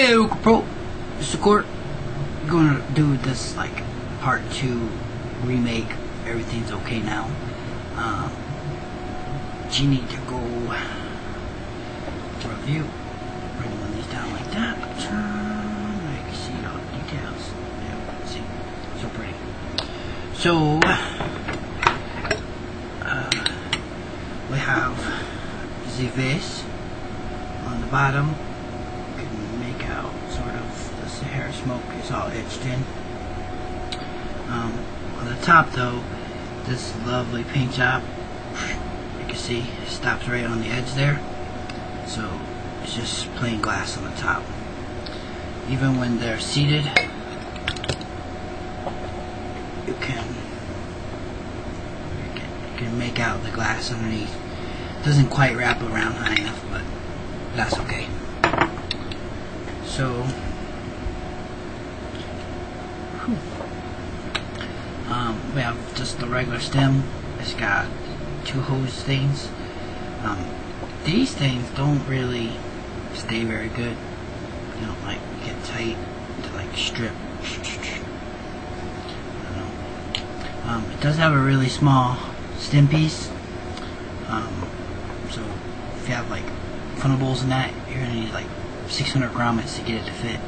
Hey, HookahPro, this is the court. We're gonna do this like part 2 remake. Everything's okay now. Genine Dicro review. Bring one of these down like that. I can see all the details. Yeah, see, so pretty. So we have the vase on the bottom. Sort of the Sahara smoke is all etched in. On the top though, this lovely paint job, you can see, stops right on the edge there. So it's just plain glass on the top. Even when they're seated, you can make out the glass underneath. Doesn't quite wrap around high enough, but that's okay. So, we have just the regular stem. It's got 2 hose things. These things don't really stay very good. They don't like get tight to like strip. I don't know. It does have a really small stem piece. So if you have like funnel bowls and that, you're gonna need like 600 grommets to get it to fit,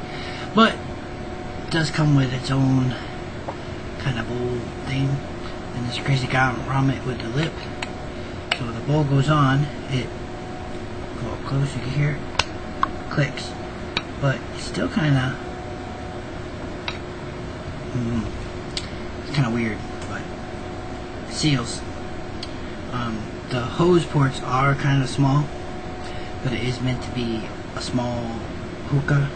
but it does come with its own kind of bowl thing, and this crazy grommet with the lip. So the bowl goes on, it go up close, you can hear it, clicks, but it's still kind of it's kind of weird, but it seals. The hose ports are kind of small, but it is meant to be a small hookah.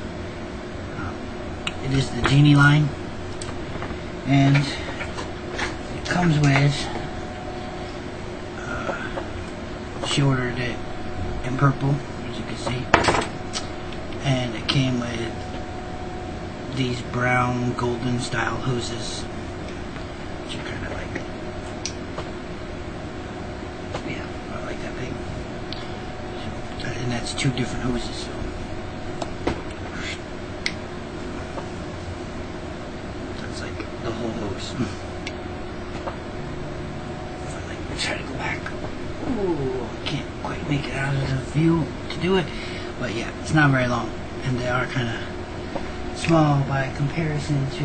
It is the Genine line, and it comes with, she ordered it in purple, as you can see, and it came with these brown golden style hoses, which are kind of like, yeah, I like that thing. And that's 2 different hoses. So that's like the whole hose. If I like try to go back, ooh, I can't quite make it out of the view to do it. But yeah, it's not very long, and they are kind of small by comparison to,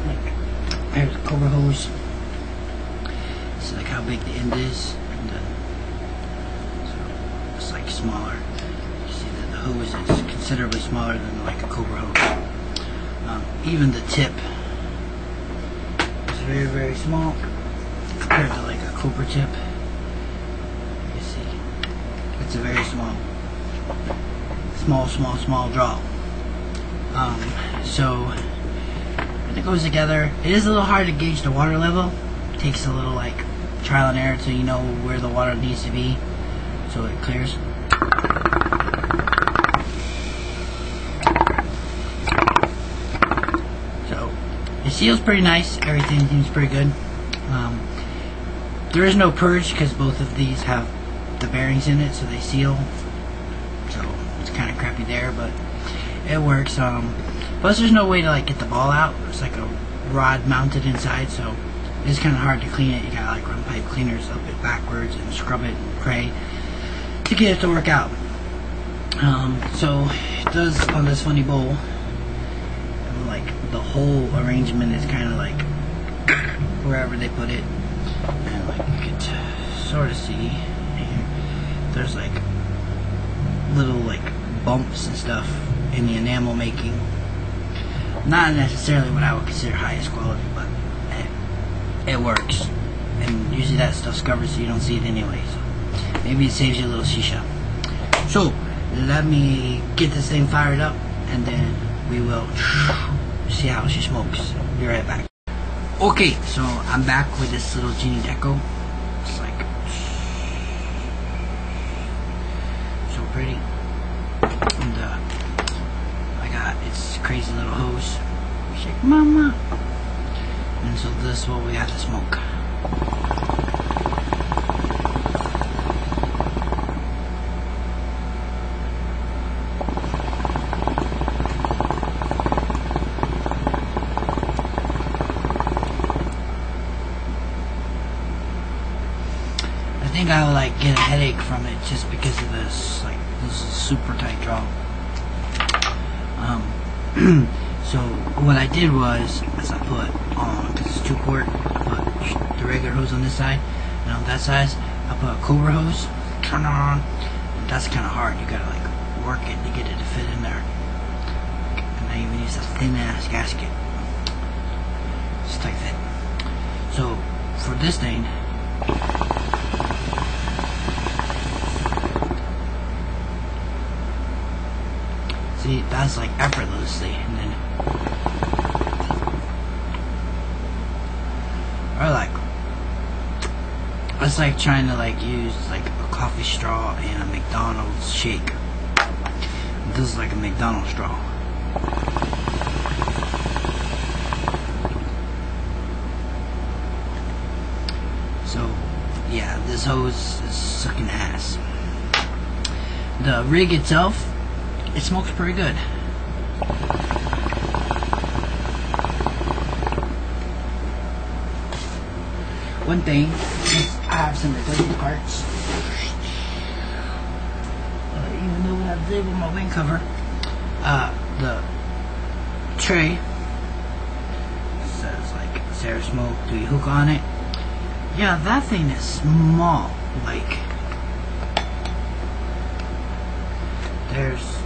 like, there's a Cobra hose. This is like how big the end is. Smaller. You see that the hose is considerably smaller than like a Cobra hose. Even the tip is very, very small compared to like a Cobra tip. You see, it's a very small draw. So it goes together. It is a little hard to gauge the water level. It takes a little like trial and error so you know where the water needs to be, so it clears. So it seals pretty nice. Everything seems pretty good. There is no purge because both of these have the bearings in it, so they seal. So it's kind of crappy there, but it works. Plus, there's no way to like get the ball out. It's like a rod mounted inside, so it's kind of hard to clean it. You gotta like run pipe cleaners up it backwards and scrub it and pray to get it to work out. So it does on this funny bowl, like the whole arrangement is kind of like wherever they put it, and like you can sort of see here, there's like little like bumps and stuff in the enamel making. Not necessarily what I would consider highest quality, but it works, and usually that stuff's covered so you don't see it anyway, so maybe it saves you a little shisha. So let me get this thing fired up, and then we will see how she smokes. Be right back. Okay, so I'm back with this little Genine Dicro. It's like so pretty, and I got its crazy little hose. Shake mama, and so this is what we got to smoke. gotta like get a headache from it just because of this. Like, this is a super tight draw. So what I did was, as I put on, because it's 2-quart, I put the regular hose on this side, and on that side I put a Cobra hose. Turn it on. That's kind of hard. You gotta like work it to get it to fit in there. And I even use a thin ass gasket. Just tight fit. So for this thing, see, that's like effortlessly, and then or like it's like trying to like use like a coffee straw in a McDonald's shake. This is like a McDonald's straw. So yeah, this hose is sucking ass. The rig itself, it smokes pretty good. One thing is I have some replacement parts. Even though I did with my wing cover, the tray says like Sahara smoke, do you hook on it? Yeah, that thing is small. Like, there's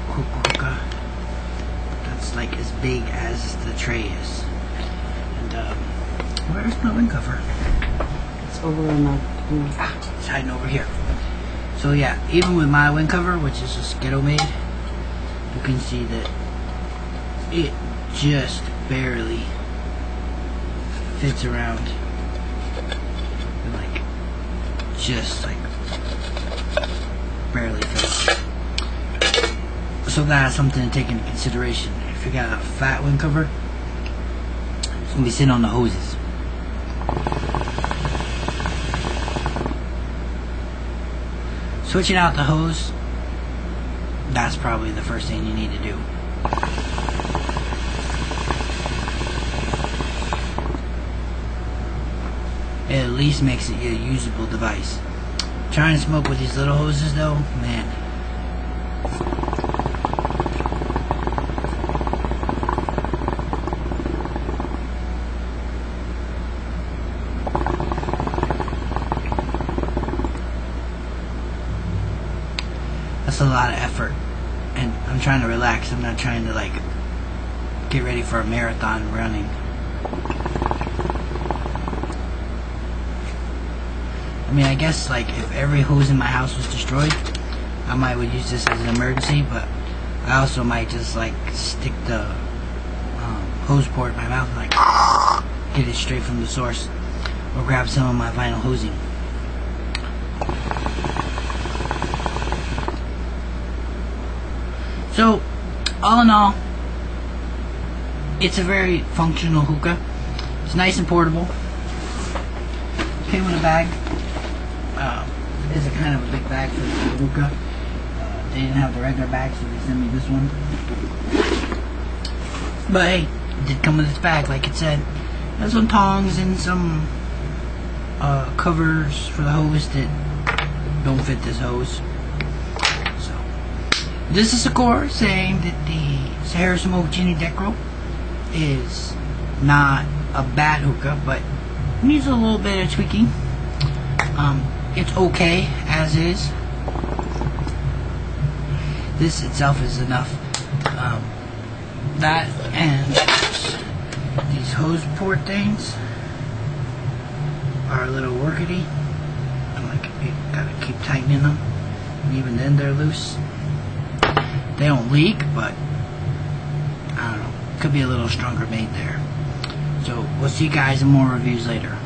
hookah that's like as big as the tray is. And where's my wing cover? It's over on my... It's hiding over here. So yeah, even with my wing cover, which is just ghetto made, you can see that it just barely fits around. And like, just like barely fits. So that's something to take into consideration. If you got a fat wing cover, it's gonna be sitting on the hoses. Switching out the hose, that's probably the first thing you need to do. It at least makes it a usable device. Trying to smoke with these little hoses though, man. That's a lot of effort, and I'm trying to relax. I'm not trying to like get ready for a marathon running. I mean, I guess like if every hose in my house was destroyed, I might would use this as an emergency, but I also might just like stick the hose port in my mouth and like get it straight from the source, or grab some of my vinyl hosing. So, all in all, it's a very functional hookah. It's nice and portable. Came in a bag. It is a kind of a big bag for the hookah. They didn't have the regular bag, so they sent me this one. But hey, it did come with this bag, like it said. There's some tongs and some covers for the hose that don't fit this hose. This is a core saying that the Sahara Smoke Genine Dicro is not a bad hookah, but needs a little bit of tweaking. It's okay as is. This itself is enough. That and these hose port things are a little workety. Like, you gotta keep tightening them, and even then they're loose. They don't leak, but I don't know. Could be a little stronger made there. So we'll see you guys in more reviews later.